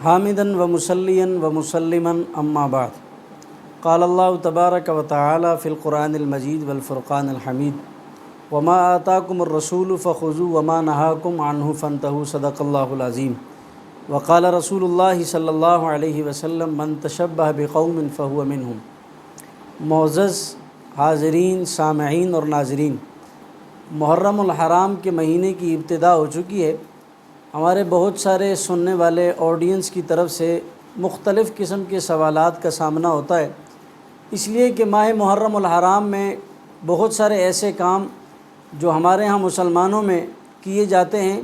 حامدن و مسلین و مسلمن اما بعد قال اللہ تبارک و تعالی فی القرآن المجید والفرقان الحمید وما آتاکم الرسول فخذوا وما نہاکم عنہ فانتہوا صدق اللہ العظیم وقال رسول اللہ صلی اللہ علیہ وسلم من تشبہ بقوم فہو منہم۔ معزز حاضرین، سامعین اور ناظرین، محرم الحرام کے مہینے کی ابتدا ہو چکی ہے۔ ہمارے بہت سارے سننے والے آڈینس کی طرف سے مختلف قسم کے سوالات کا سامنا ہوتا ہے، اس لیے کہ ماہ محرم الحرام میں بہت سارے ایسے کام جو ہمارے ہاں مسلمانوں میں کیے جاتے ہیں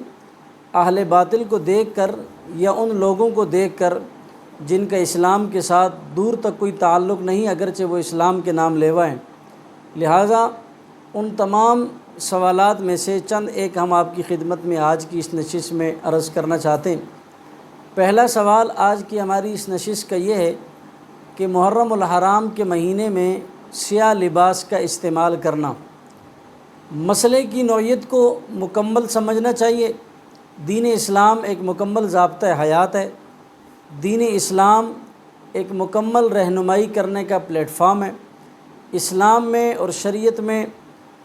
اہل باطل کو دیکھ کر یا ان لوگوں کو دیکھ کر جن کا اسلام کے ساتھ دور تک کوئی تعلق نہیں، اگرچہ وہ اسلام کے نام لیوا ہیں۔ لہٰذا ان تمام سوالات میں سے چند ایک ہم آپ کی خدمت میں آج کی اس نشست میں عرض کرنا چاہتے ہیں۔ پہلا سوال آج کی ہماری اس نشست کا یہ ہے کہ محرم الحرام کے مہینے میں سیاہ لباس کا استعمال کرنا، مسئلے کی نوعیت کو مکمل سمجھنا چاہیے۔ دین اسلام ایک مکمل ضابطہ حیات ہے، دین اسلام ایک مکمل رہنمائی کرنے کا پلیٹ فارم ہے۔ اسلام میں اور شریعت میں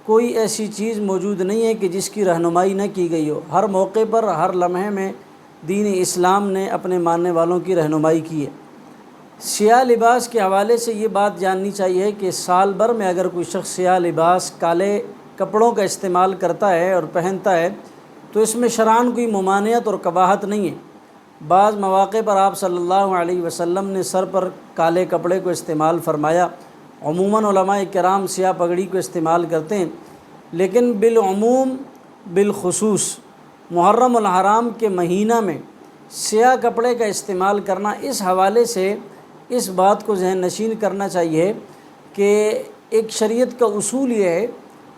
کوئی ایسی چیز موجود نہیں ہے کہ جس کی رہنمائی نہ کی گئی ہو۔ ہر موقع پر، ہر لمحے میں دین اسلام نے اپنے ماننے والوں کی رہنمائی کی ہے۔ سیاہ لباس کے حوالے سے یہ بات جاننی چاہیے کہ سال بھر میں اگر کوئی شخص سیاہ لباس، کالے کپڑوں کا استعمال کرتا ہے اور پہنتا ہے تو اس میں شرعاً کوئی ممانعت اور قباحت نہیں ہے۔ بعض مواقع پر آپ صلی اللہ علیہ وسلم نے سر پر کالے کپڑے کو استعمال فرمایا۔ عموماً علماء کرام سیاہ پگڑی کو استعمال کرتے ہیں، لیکن بالعموم بالخصوص محرم الحرام کے مہینہ میں سیاہ کپڑے کا استعمال کرنا، اس حوالے سے اس بات کو ذہن نشین کرنا چاہیے کہ ایک شریعت کا اصول یہ ہے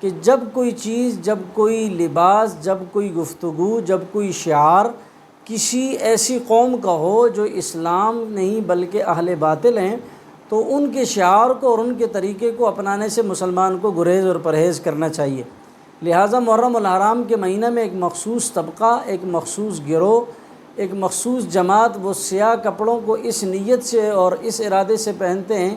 کہ جب کوئی چیز، جب کوئی لباس، جب کوئی گفتگو، جب کوئی شعار کسی ایسی قوم کا ہو جو اسلام نہیں بلکہ اہل باطل ہیں، تو ان کے شعار کو اور ان کے طریقے کو اپنانے سے مسلمان کو گریز اور پرہیز کرنا چاہیے۔ لہٰذا محرم الحرام کے مہینہ میں ایک مخصوص طبقہ، ایک مخصوص گروہ، ایک مخصوص جماعت وہ سیاہ کپڑوں کو اس نیت سے اور اس ارادے سے پہنتے ہیں،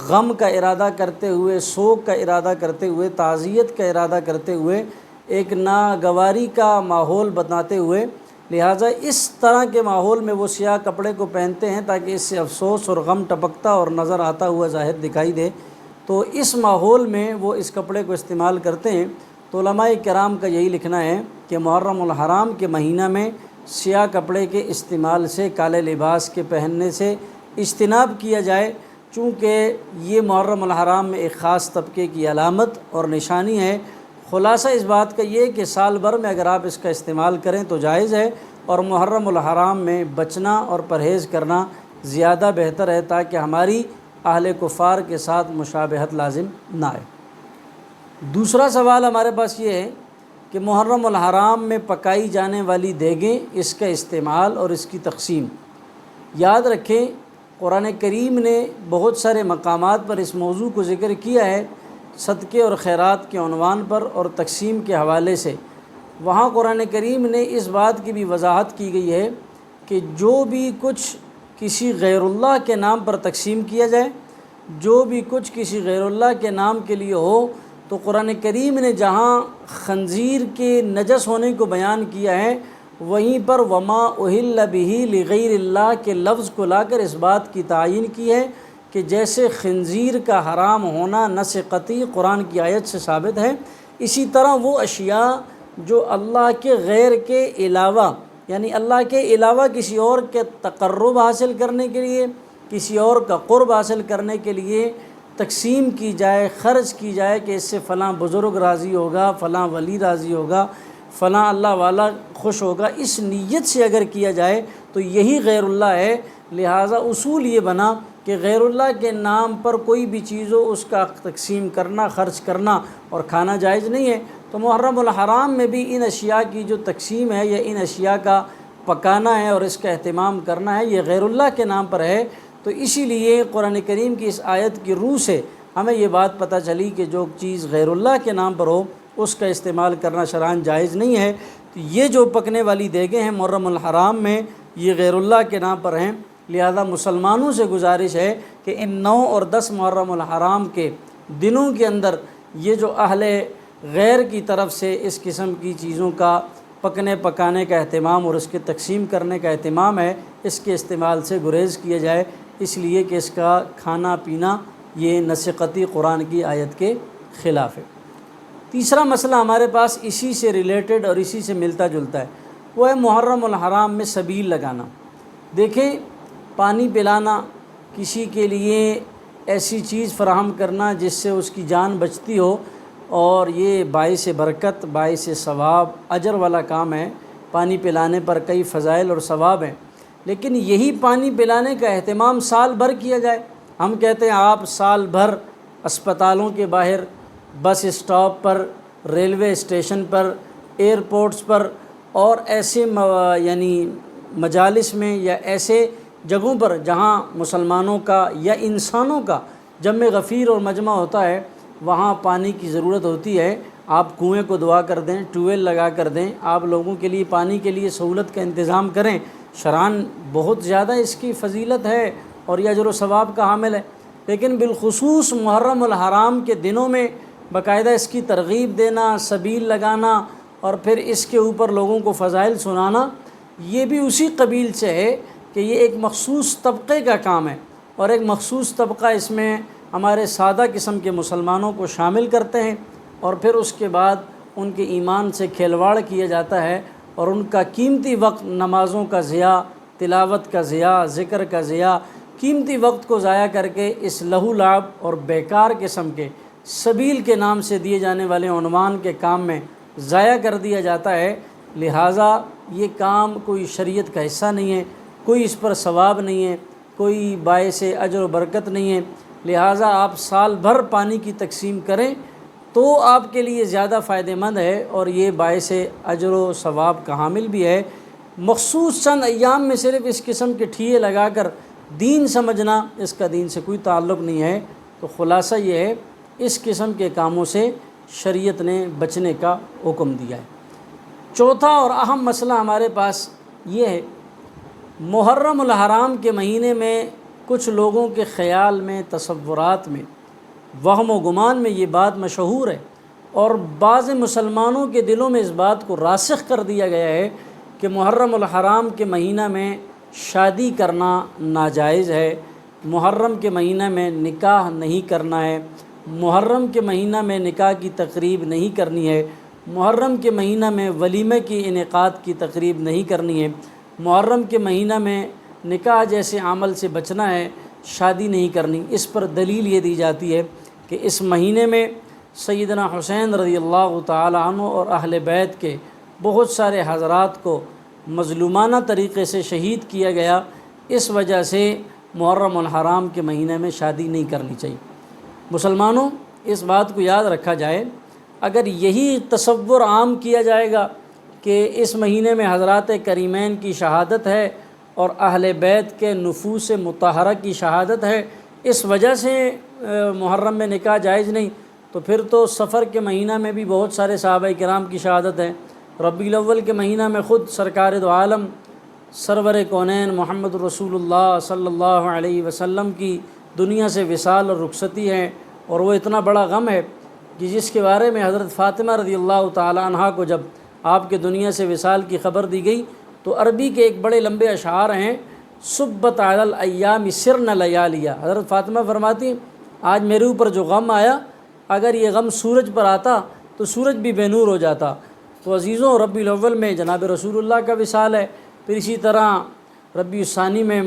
غم کا ارادہ کرتے ہوئے، سوگ کا ارادہ کرتے ہوئے، تعزیت کا ارادہ کرتے ہوئے، ایک ناگواری کا ماحول بتاتے ہوئے۔ لہٰذا اس طرح کے ماحول میں وہ سیاہ کپڑے کو پہنتے ہیں تاکہ اس سے افسوس اور غم ٹپکتا اور نظر آتا ہوا ظاہر دکھائی دے، تو اس ماحول میں وہ اس کپڑے کو استعمال کرتے ہیں۔ تو علماء کرام کا یہی لکھنا ہے کہ محرم الحرام کے مہینہ میں سیاہ کپڑے کے استعمال سے، کالے لباس کے پہننے سے اجتناب کیا جائے، چونکہ یہ محرم الحرام میں ایک خاص طبقے کی علامت اور نشانی ہے۔ خلاصہ اس بات کا یہ کہ سال بھر میں اگر آپ اس کا استعمال کریں تو جائز ہے، اور محرم الحرام میں بچنا اور پرہیز کرنا زیادہ بہتر ہے تاکہ ہماری اہل کفار کے ساتھ مشابہت لازم نہ آئے۔ دوسرا سوال ہمارے پاس یہ ہے کہ محرم الحرام میں پکائی جانے والی دیگیں، اس کا استعمال اور اس کی تقسیم۔ یاد رکھیں قرآن کریم نے بہت سارے مقامات پر اس موضوع کو ذکر کیا ہے، صدقے اور خیرات کے عنوان پر اور تقسیم کے حوالے سے۔ وہاں قرآن کریم نے اس بات کی بھی وضاحت کی گئی ہے کہ جو بھی کچھ کسی غیر اللہ کے نام پر تقسیم کیا جائے، جو بھی کچھ کسی غیر اللہ کے نام کے لیے ہو، تو قرآن کریم نے جہاں خنزیر کے نجس ہونے کو بیان کیا ہے، وہیں پر وما اہل بہ لغیر اللہ کے لفظ کو لا کر اس بات کی تعین کی ہے کہ جیسے خنزیر کا حرام ہونا نص قطعی قرآن کی آیت سے ثابت ہے، اسی طرح وہ اشیاء جو اللہ کے غیر کے علاوہ، یعنی اللہ کے علاوہ کسی اور کے تقرب حاصل کرنے کے لیے، کسی اور کا قرب حاصل کرنے کے لیے تقسیم کی جائے، خرچ کی جائے کہ اس سے فلاں بزرگ راضی ہوگا، فلاں ولی راضی ہوگا، فلاں اللہ والا خوش ہوگا، اس نیت سے اگر کیا جائے تو یہی غیر اللہ ہے۔ لہٰذا اصول یہ بنا کہ غیر اللہ کے نام پر کوئی بھی چیز ہو، اس کا تقسیم کرنا، خرچ کرنا اور کھانا جائز نہیں ہے۔ تو محرم الحرام میں بھی ان اشیاء کی جو تقسیم ہے یا ان اشیاء کا پکانا ہے اور اس کا اہتمام کرنا ہے، یہ غیر اللہ کے نام پر ہے۔ تو اسی لیے قرآن کریم کی اس آیت کی روح سے ہمیں یہ بات پتہ چلی کہ جو چیز غیر اللہ کے نام پر ہو اس کا استعمال کرنا شرعاً جائز نہیں ہے۔ تو یہ جو پکنے والی دیگیں ہیں محرم الحرام میں یہ غیر اللہ کے نام پر ہیں۔ لہذا مسلمانوں سے گزارش ہے کہ ان 9 اور 10 محرم الحرام کے دنوں کے اندر یہ جو اہل غیر کی طرف سے اس قسم کی چیزوں کا پکنے پکانے کا اہتمام اور اس کے تقسیم کرنے کا اہتمام ہے، اس کے استعمال سے گریز کیا جائے، اس لیے کہ اس کا کھانا پینا یہ نسقتی قرآن کی آیت کے خلاف ہے۔ تیسرا مسئلہ ہمارے پاس اسی سے ریلیٹڈ اور اسی سے ملتا جلتا ہے، وہ ہے محرم الحرام میں سبیل لگانا۔ دیکھیں، پانی پلانا، کسی کے لیے ایسی چیز فراہم کرنا جس سے اس کی جان بچتی ہو، اور یہ باعث برکت، باعث ثواب، اجر والا کام ہے۔ پانی پلانے پر کئی فضائل اور ثواب ہیں، لیکن یہی پانی پلانے کا اہتمام سال بھر کیا جائے۔ ہم کہتے ہیں آپ سال بھر اسپتالوں کے باہر، بس اسٹاپ پر، ریلوے اسٹیشن پر، ایئرپورٹس پر اور ایسے یعنی مجالس میں یا ایسے جگہوں پر جہاں مسلمانوں کا یا انسانوں کا جمع غفیر اور مجمع ہوتا ہے، وہاں پانی کی ضرورت ہوتی ہے، آپ کنویں کو دعا کر دیں، ٹیوب ویل لگا کر دیں، آپ لوگوں کے لیے پانی کے لیے سہولت کا انتظام کریں۔ شرعاً بہت زیادہ اس کی فضیلت ہے اور یہ اجر و ثواب کا حامل ہے، لیکن بالخصوص محرم الحرام کے دنوں میں باقاعدہ اس کی ترغیب دینا، سبیل لگانا اور پھر اس کے اوپر لوگوں کو فضائل سنانا، یہ بھی اسی قبیل سے ہے کہ یہ ایک مخصوص طبقے کا کام ہے، اور ایک مخصوص طبقہ اس میں ہمارے سادہ قسم کے مسلمانوں کو شامل کرتے ہیں، اور پھر اس کے بعد ان کے ایمان سے کھلواڑ کیا جاتا ہے اور ان کا قیمتی وقت نمازوں کا ضیاع، تلاوت کا ضیاع، ذکر کا ضیاع، قیمتی وقت کو ضائع کر کے اس لہو لعب اور بیکار قسم کے سبیل کے نام سے دیے جانے والے عنوان کے کام میں ضائع کر دیا جاتا ہے۔ لہٰذا یہ کام کوئی شریعت کا حصہ نہیں ہے، کوئی اس پر ثواب نہیں ہے، کوئی باعث اجر و برکت نہیں ہے۔ لہٰذا آپ سال بھر پانی کی تقسیم کریں تو آپ کے لیے زیادہ فائدہ مند ہے، اور یہ باعث اجر و ثواب کا حامل بھی ہے۔ مخصوص چند ایام میں صرف اس قسم کے ٹھیے لگا کر دین سمجھنا، اس کا دین سے کوئی تعلق نہیں ہے۔ تو خلاصہ یہ ہے، اس قسم کے کاموں سے شریعت نے بچنے کا حکم دیا ہے۔ چوتھا اور اہم مسئلہ ہمارے پاس یہ ہے، محرم الحرام کے مہینے میں کچھ لوگوں کے خیال میں، تصورات میں، وہم و گمان میں یہ بات مشہور ہے، اور بعض مسلمانوں کے دلوں میں اس بات کو راسخ کر دیا گیا ہے کہ محرم الحرام کے مہینہ میں شادی کرنا ناجائز ہے، محرم کے مہینہ میں نکاح نہیں کرنا ہے، محرم کے مہینہ میں نکاح کی تقریب نہیں کرنی ہے، محرم کے مہینہ میں ولیمہ کی انعقاد کی تقریب نہیں کرنی ہے، محرم کے مہینہ میں نکاح جیسے عمل سے بچنا ہے، شادی نہیں کرنی۔ اس پر دلیل یہ دی جاتی ہے کہ اس مہینے میں سیدنا حسین رضی اللہ تعالی عنہ اور اہل بیت کے بہت سارے حضرات کو مظلومانہ طریقے سے شہید کیا گیا، اس وجہ سے محرم الحرام کے مہینے میں شادی نہیں کرنی چاہیے۔ مسلمانوں، اس بات کو یاد رکھا جائے، اگر یہی تصور عام کیا جائے گا کہ اس مہینے میں حضرات کریمین کی شہادت ہے اور اہل بیت کے نفوس مطہرہ کی شہادت ہے، اس وجہ سے محرم میں نکاح جائز نہیں، تو پھر تو سفر کے مہینہ میں بھی بہت سارے صحابہ کرام کی شہادت ہے، ربیع الاول کے مہینہ میں خود سرکار دو عالم سرور کونین محمد رسول اللہ صلی اللہ علیہ وسلم کی دنیا سے وصال اور رخصتی ہے، اور وہ اتنا بڑا غم ہے کہ جس کے بارے میں حضرت فاطمہ رضی اللہ تعالی عنہا کو جب آپ کے دنیا سے وصال کی خبر دی گئی تو عربی کے ایک بڑے لمبے اشعار ہیں، صبت علی الایام سرن لیالیا۔ حضرت فاطمہ فرماتی ہیں، آج میرے اوپر جو غم آیا، اگر یہ غم سورج پر آتا تو سورج بھی بے نور ہو جاتا۔ تو عزیزوں، ربیع الاول میں جناب رسول اللہ کا وصال ہے، پھر اسی طرح ربیع الثانی میں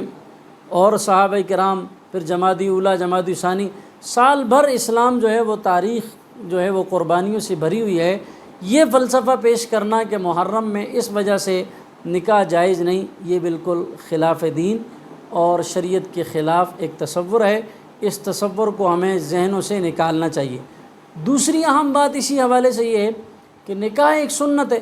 اور صحابہ کرام، پھر جمادی اولیٰ، جمادی ثانی، سال بھر اسلام جو ہے وہ تاریخ جو ہے وہ قربانیوں سے بھری ہوئی ہے۔ یہ فلسفہ پیش کرنا کہ محرم میں اس وجہ سے نکاح جائز نہیں، یہ بالکل خلاف دین اور شریعت کے خلاف ایک تصور ہے۔ اس تصور کو ہمیں ذہنوں سے نکالنا چاہیے۔ دوسری اہم بات اسی حوالے سے یہ ہے کہ نکاح ایک سنت ہے،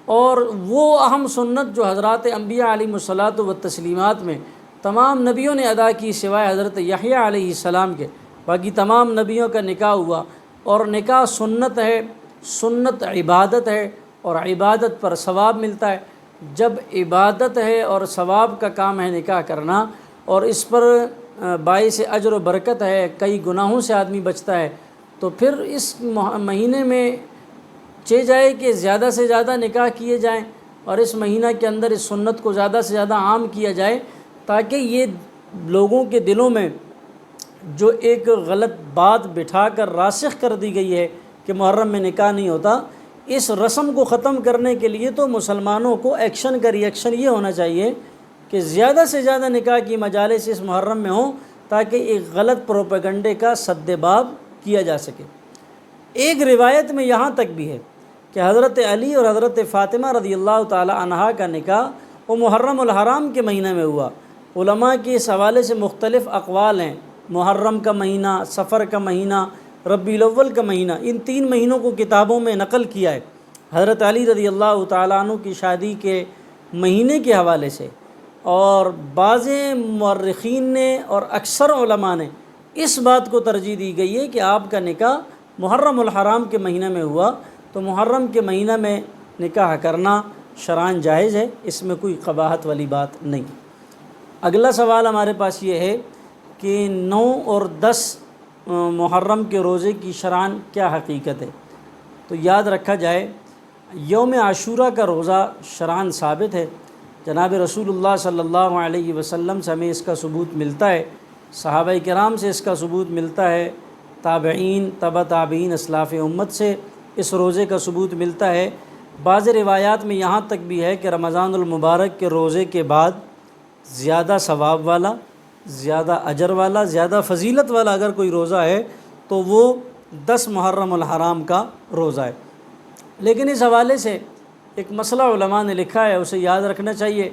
اور وہ اہم سنت جو حضرات انبیاء علیہم الصلاۃ والتسلیمات میں تمام نبیوں نے ادا کی سوائے حضرت یحییٰ علیہ السلام کے، باقی تمام نبیوں کا نکاح ہوا، اور نکاح سنت ہے، سنت عبادت ہے، اور عبادت پر ثواب ملتا ہے۔ جب عبادت ہے اور ثواب کا کام ہے نکاح کرنا، اور اس پر باعث اجر و برکت ہے، کئی گناہوں سے آدمی بچتا ہے، تو پھر اس مہینے میں چاہیے جائے کہ زیادہ سے زیادہ نکاح کیے جائیں، اور اس مہینہ کے اندر اس سنت کو زیادہ سے زیادہ عام کیا جائے، تاکہ یہ لوگوں کے دلوں میں جو ایک غلط بات بٹھا کر راسخ کر دی گئی ہے کہ محرم میں نکاح نہیں ہوتا، اس رسم کو ختم کرنے کے لیے تو مسلمانوں کو ایکشن کا ریئیکشن یہ ہونا چاہیے کہ زیادہ سے زیادہ نکاح کی مجالس اس محرم میں ہوں، تاکہ ایک غلط پروپیگنڈے کا سد باب کیا جا سکے۔ ایک روایت میں یہاں تک بھی ہے کہ حضرت علی اور حضرت فاطمہ رضی اللہ تعالی عنہا کا نکاح وہ محرم الحرام کے مہینہ میں ہوا۔ علماء کے اس حوالے سے مختلف اقوال ہیں، محرم کا مہینہ، صفر کا مہینہ، ربیع الاول کا مہینہ، ان 3 مہینوں کو کتابوں میں نقل کیا ہے۔ حضرت علی رضی اللہ تعالیٰ عنہ کی شادی کے مہینے کے حوالے سے، اور بعض مورخین نے اور اکثر علماء نے اس بات کو ترجیح دی گئی ہے کہ آپ کا نکاح محرم الحرام کے مہینہ میں ہوا، تو محرم کے مہینہ میں نکاح کرنا شرعاً جائز ہے، اس میں کوئی قباحت والی بات نہیں۔ اگلا سوال ہمارے پاس یہ ہے کہ 9 اور 10 محرم کے روزے کی شرعاً کیا حقیقت ہے؟ تو یاد رکھا جائے، یوم عاشورہ کا روزہ شرعاً ثابت ہے، جناب رسول اللہ صلی اللہ علیہ وسلم سے ہمیں اس کا ثبوت ملتا ہے، صحابہ کرام سے اس کا ثبوت ملتا ہے، تابعین، تبع تابعین، اسلاف امت سے اس روزے کا ثبوت ملتا ہے۔ بعض روایات میں یہاں تک بھی ہے کہ رمضان المبارک کے روزے کے بعد زیادہ ثواب والا، زیادہ اجر والا، زیادہ فضیلت والا اگر کوئی روزہ ہے تو وہ 10 محرم الحرام کا روزہ ہے۔ لیکن اس حوالے سے ایک مسئلہ علماء نے لکھا ہے، اسے یاد رکھنا چاہیے۔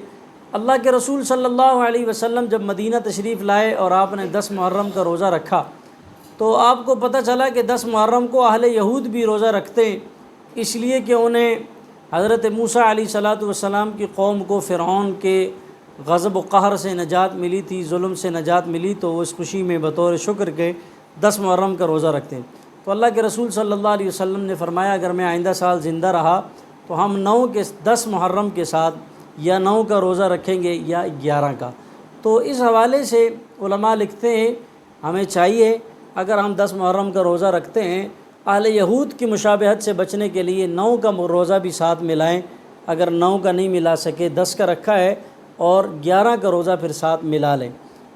اللہ کے رسول صلی اللہ علیہ وسلم جب مدینہ تشریف لائے اور آپ نے 10 محرم کا روزہ رکھا، تو آپ کو پتہ چلا کہ 10 محرم کو اہل یہود بھی روزہ رکھتے ہیں، اس لیے کہ انہیں حضرت موسیٰ علیہ الصلاۃ والسلام کی قوم کو فرعون کے غضب و قہر سے نجات ملی تھی، ظلم سے نجات ملی، تو وہ اس خوشی میں بطور شکر کے 10 محرم کا روزہ رکھتے ہیں۔ تو اللہ کے رسول صلی اللہ علیہ وسلم نے فرمایا اگر میں آئندہ سال زندہ رہا تو ہم 10 محرم کے ساتھ یا 9 کا روزہ رکھیں گے یا 11 کا۔ تو اس حوالے سے علماء لکھتے ہیں ہمیں چاہیے اگر ہم 10 محرم کا روزہ رکھتے ہیں، اہل یہود کی مشابہت سے بچنے کے لیے 9 کا روزہ بھی ساتھ ملائیں، اگر 9 کا نہیں ملا سکے 10 کا رکھا ہے اور 11 کا روزہ پھر ساتھ ملا لیں۔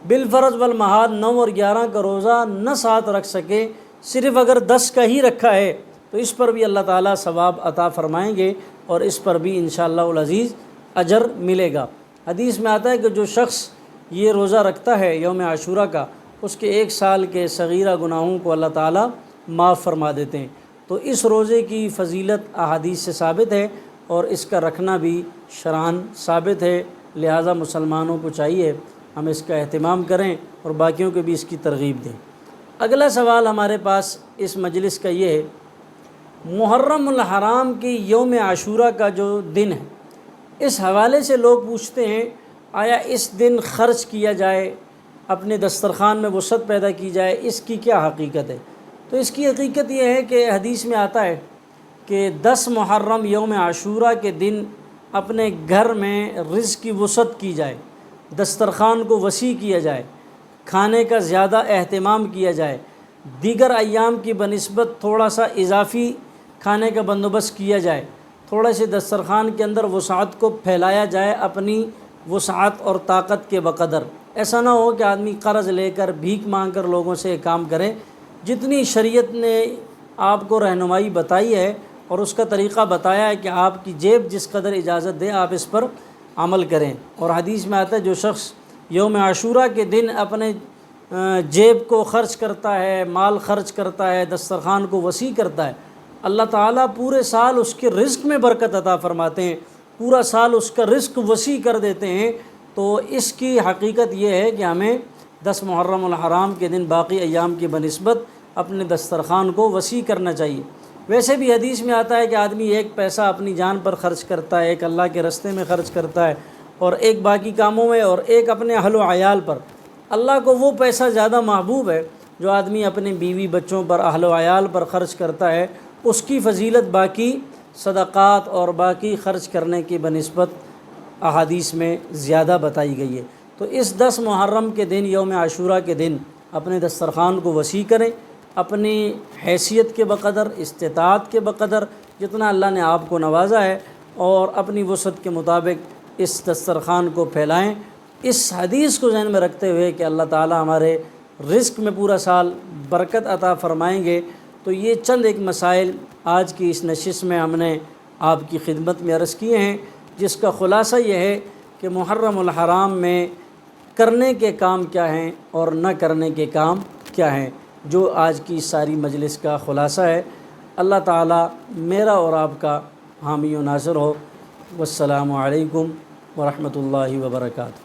بالفرض والمحال 9 اور 11 کا روزہ نہ ساتھ رکھ سکے، صرف اگر 10 کا ہی رکھا ہے تو اس پر بھی اللہ تعالیٰ ثواب عطا فرمائیں گے، اور اس پر بھی انشاءاللہ العزیز اجر ملے گا۔ حدیث میں آتا ہے کہ جو شخص یہ روزہ رکھتا ہے یوم عاشورہ کا، اس کے 1 سال کے صغیرہ گناہوں کو اللہ تعالیٰ معاف فرما دیتے ہیں۔ تو اس روزے کی فضیلت احادیث سے ثابت ہے، اور اس کا رکھنا بھی شرعاً ثابت ہے، لہٰذا مسلمانوں کو چاہیے ہم اس کا اہتمام کریں اور باقیوں کو بھی اس کی ترغیب دیں۔ اگلا سوال ہمارے پاس اس مجلس کا یہ ہے، محرم الحرام کی یوم عاشورہ کا جو دن ہے، اس حوالے سے لوگ پوچھتے ہیں آیا اس دن خرچ کیا جائے، اپنے دسترخوان میں وسعت پیدا کی جائے، اس کی کیا حقیقت ہے؟ تو اس کی حقیقت یہ ہے کہ حدیث میں آتا ہے کہ 10 محرم یوم عاشورہ کے دن اپنے گھر میں رزق کی وسعت کی جائے، دسترخوان کو وسیع کیا جائے، کھانے کا زیادہ اہتمام کیا جائے، دیگر ایام کی بنسبت تھوڑا سا اضافی کھانے کا بندوبست کیا جائے، تھوڑے سے دسترخوان کے اندر وسعت کو پھیلایا جائے اپنی وسعت اور طاقت کے بقدر۔ ایسا نہ ہو کہ آدمی قرض لے کر بھیک مانگ کر لوگوں سے کام کرے۔ جتنی شریعت نے آپ کو رہنمائی بتائی ہے اور اس کا طریقہ بتایا ہے کہ آپ کی جیب جس قدر اجازت دے آپ اس پر عمل کریں۔ اور حدیث میں آتا ہے جو شخص یوم عاشورہ کے دن اپنے جیب کو خرچ کرتا ہے، مال خرچ کرتا ہے، دسترخوان کو وسیع کرتا ہے، اللہ تعالیٰ پورے سال اس کے رزق میں برکت عطا فرماتے ہیں، پورا سال اس کا رزق وسیع کر دیتے ہیں۔ تو اس کی حقیقت یہ ہے کہ ہمیں 10 محرم الحرام کے دن باقی ایام کی بنسبت اپنے دسترخوان کو وسیع کرنا چاہیے۔ ویسے بھی حدیث میں آتا ہے کہ آدمی 1 پیسہ اپنی جان پر خرچ کرتا ہے، 1 اللہ کے راستے میں خرچ کرتا ہے، اور 1 باقی کاموں میں، اور 1 اپنے اہل و عیال پر۔ اللہ کو وہ پیسہ زیادہ محبوب ہے جو آدمی اپنے بیوی بچوں پر، اہل و عیال پر خرچ کرتا ہے، اس کی فضیلت باقی صدقات اور باقی خرچ کرنے کی بنسبت احادیث میں زیادہ بتائی گئی ہے۔ تو اس 10 محرم کے دن، یوم عاشوراء کے دن، اپنے دسترخوان کو وسیع کریں، اپنی حیثیت کے بقدر، استطاعت کے بقدر، جتنا اللہ نے آپ کو نوازا ہے، اور اپنی وسعت کے مطابق اس دسترخوان کو پھیلائیں، اس حدیث کو ذہن میں رکھتے ہوئے کہ اللہ تعالی ہمارے رزق میں پورا سال برکت عطا فرمائیں گے۔ تو یہ چند ایک مسائل آج کی اس نشست میں ہم نے آپ کی خدمت میں عرض کیے ہیں، جس کا خلاصہ یہ ہے کہ محرم الحرام میں کرنے کے کام کیا ہیں اور نہ کرنے کے کام کیا ہیں، جو آج کی ساری مجلس کا خلاصہ ہے۔ اللہ تعالی میرا اور آپ کا حامی و ناصر ہو۔ والسلام علیکم ورحمۃ اللہ وبرکاتہ۔